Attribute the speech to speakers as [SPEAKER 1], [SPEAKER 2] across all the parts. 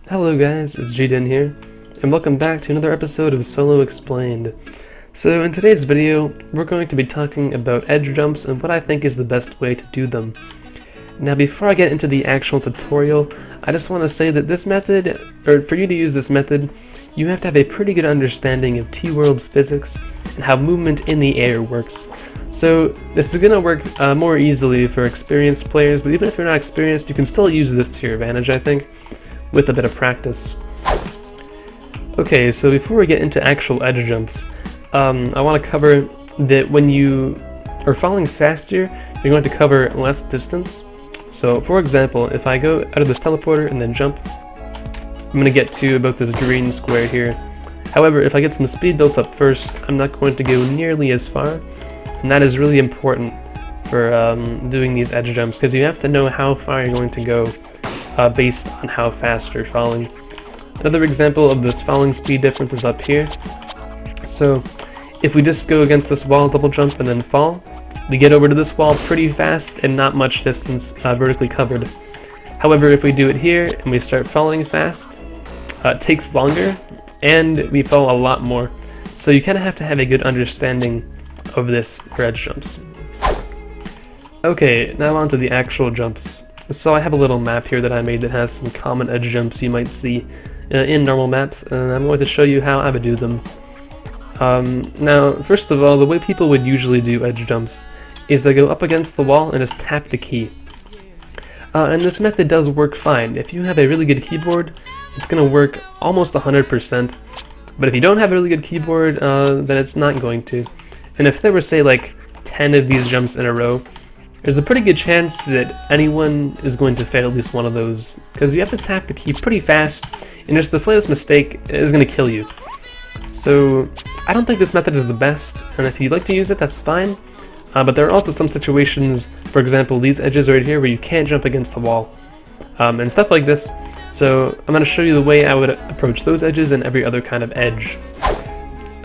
[SPEAKER 1] Hello guys, it's gdin here, and welcome back to another episode of SoloExplained. So in today's video, we're going to be talking about edge jumps and what I think is the best way to do them. Now before I get into the actual tutorial, I just want to say that this method, or for you to use this method, you have to have a pretty good understanding of Teeworlds physics and how movement in the air works. So this is going to work more easily for experienced players, but even if you're not experienced, you can still use this to your advantage, I think, with a bit of practice. Okay, so before we get into actual edge jumps, I want to cover that when you are falling faster, you're going to cover less distance. So for example, if I go out of this teleporter and then jump, I'm going to get to about this green square here. However, if I get some speed built up first, I'm not going to go nearly as far, and that is really important for doing these edge jumps, because you have to know how far you're going to go based on how fast you're falling. Another example of this falling speed difference is up here. So if we just go against this wall, double jump, and then fall, we get over to this wall pretty fast and not much distance vertically covered. However, if we do it here and we start falling fast, it takes longer and we fall a lot more. So you kind of have to have a good understanding of this for edge jumps. Okay, now on to the actual jumps. So I have a little map here that I made that has some common edge jumps you might see in normal maps, and I'm going to show you how I would do them. Now, first of all, the way people would usually do edge jumps is they go up against the wall and just tap the key. And this method does work fine. If you have a really good keyboard, it's going to work almost 100%, but if you don't have a really good keyboard, then it's not going to. And if there were, say, like 10 of these jumps in a row, there's a pretty good chance that anyone is going to fail at least one of those, because you have to tap the key pretty fast, and just the slightest mistake is going to kill you. So I don't think this method is the best, and if you'd like to use it, that's fine. But there are also some situations, for example, these edges right here, where you can't jump against the wall, and stuff like this. So I'm going to show you the way I would approach those edges and every other kind of edge.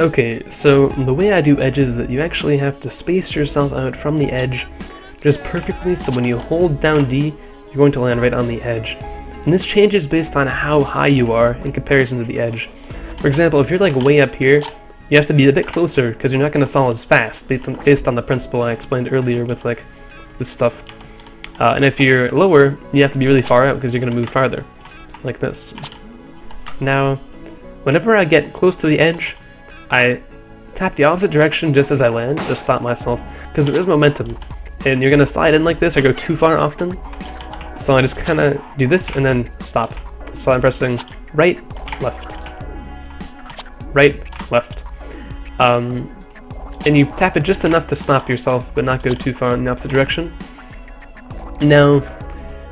[SPEAKER 1] Okay, so the way I do edges is that you actually have to space yourself out from the edge just perfectly, so when you hold down D, you're going to land right on the edge. And this changes based on how high you are in comparison to the edge. For example, if you're like way up here, you have to be a bit closer because you're not going to fall as fast based on the principle I explained earlier with like this stuff. And if you're lower, you have to be really far out because you're going to move farther, like this. Now, whenever I get close to the edge, I tap the opposite direction just as I land to stop myself, because there is momentum. And you're going to slide in like this or go too far often. So I just kind of do this and then stop. So I'm pressing right, left, right, left. And you tap it just enough to stop yourself but not go too far in the opposite direction. Now,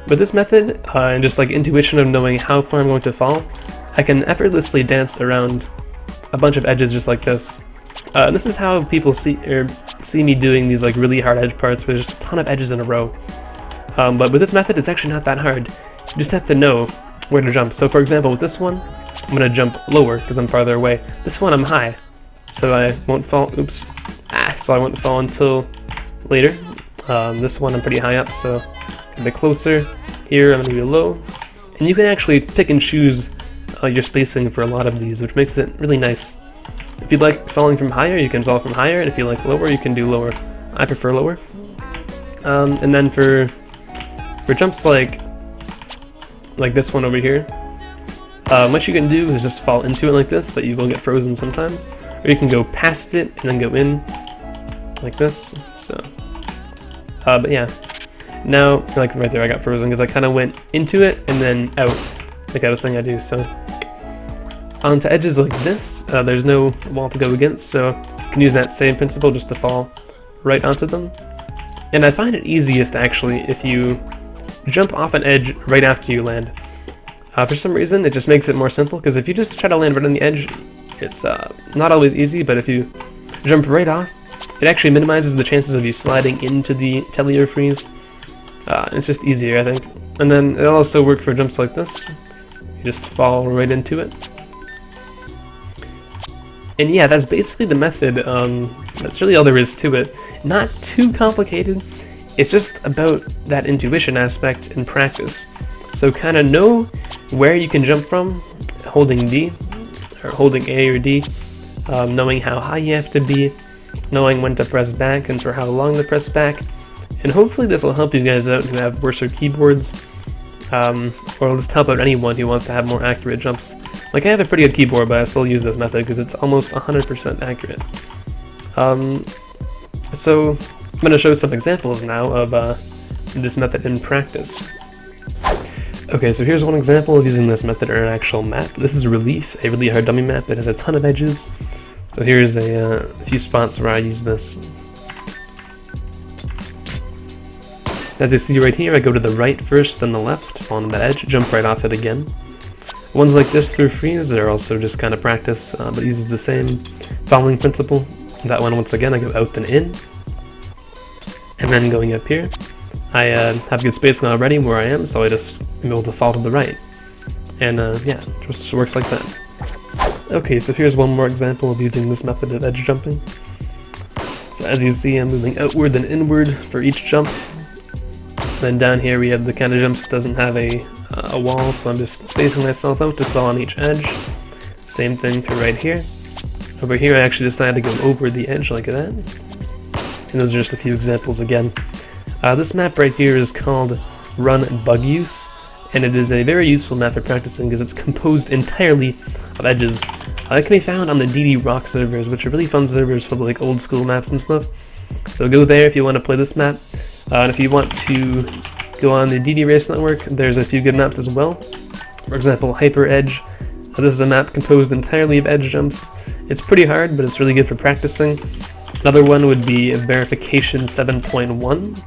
[SPEAKER 1] with this method, and just like intuition of knowing how far I'm going to fall, I can effortlessly dance around a bunch of edges just like this. This is how people see me doing these like really hard edge parts with just a ton of edges in a row. But with this method, it's actually not that hard. You just have to know where to jump. So for example, with this one, I'm going to jump lower because I'm farther away. This one I'm high, so I won't fall. Oops. So I won't fall until later. This one I'm pretty high up, so a bit closer. Here I'm going to be low. And you can actually pick and choose your spacing for a lot of these, which makes it really nice. If you'd like falling from higher, you can fall from higher, and if you like lower, you can do lower. I prefer lower. And then for jumps like this one over here, what you can do is just fall into it like this, but you will get frozen sometimes. Or you can go past it and then go in like this. So, but yeah. Now, like right there, I got frozen because I kind of went into it and then out, like I was saying I do. So onto edges like this, there's no wall to go against, so you can use that same principle just to fall right onto them. And I find it easiest actually if you jump off an edge right after you land. For some reason, it just makes it more simple, because if you just try to land right on the edge, it's not always easy, but if you jump right off, it actually minimizes the chances of you sliding into the tele or freeze. It's just easier, I think. And then it'll also work for jumps like this. You just fall right into it. And yeah, that's basically the method. That's really all there is to it. Not too complicated. It's just about that intuition aspect and practice. So kind of know where you can jump from, holding D, or holding A or D, knowing how high you have to be, knowing when to press back and for how long to press back, and hopefully this will help you guys out who have worse keyboards, or it'll just help out anyone who wants to have more accurate jumps. Like I have a pretty good keyboard, but I still use this method because it's almost 100% accurate. So I'm going to show some examples now of this method in practice. Okay, so here's one example of using this method in an actual map. This is Relief, a really hard dummy map that has a ton of edges. So here's a few spots where I use this. As you see right here, I go to the right first, then the left, on that edge, jump right off it again. Ones like this through freeze are also just kind of practice, but uses the same following principle. That one, once again, I go out then in. And then going up here, I have good spacing already where I am, so I just am able to fall to the right. And yeah, it just works like that. Okay, so here's one more example of using this method of edge jumping. So as you see, I'm moving outward then inward for each jump. Then down here we have the kind of jumps that doesn't have a wall, so I'm just spacing myself out to fall on each edge. Same thing for right here. Over here I actually decided to go over the edge like that. And those are just a few examples again. This map right here is called Run Bug Use, and it is a very useful map for practicing because it's composed entirely of edges. It can be found on the DD Rock servers, which are really fun servers for like old school maps and stuff. So go there if you want to play this map. And if you want to go on the DD Race network, there's a few good maps as well. For example, Hyperedge. This is a map composed entirely of edge jumps. It's pretty hard, but it's really good for practicing. Another one would be Verification 7.1.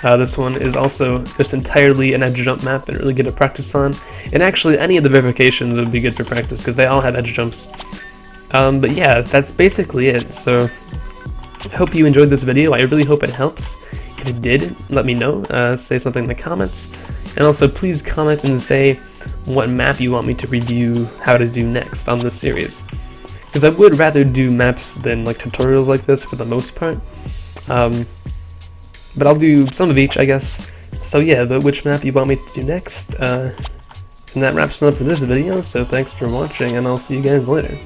[SPEAKER 1] This one is also just entirely an edge jump map and really good to practice on. And actually, any of the verifications would be good for practice because they all have edge jumps. But yeah, that's basically it. So I hope you enjoyed this video. I really hope it helps. If it did, let me know. Say something in the comments. And also, please comment and say what map you want me to review how to do next on this series. Because I would rather do maps than like tutorials like this for the most part. But I'll do some of each, I guess. So yeah, but which map you want me to do next? And that wraps it up for this video, so thanks for watching, and I'll see you guys later.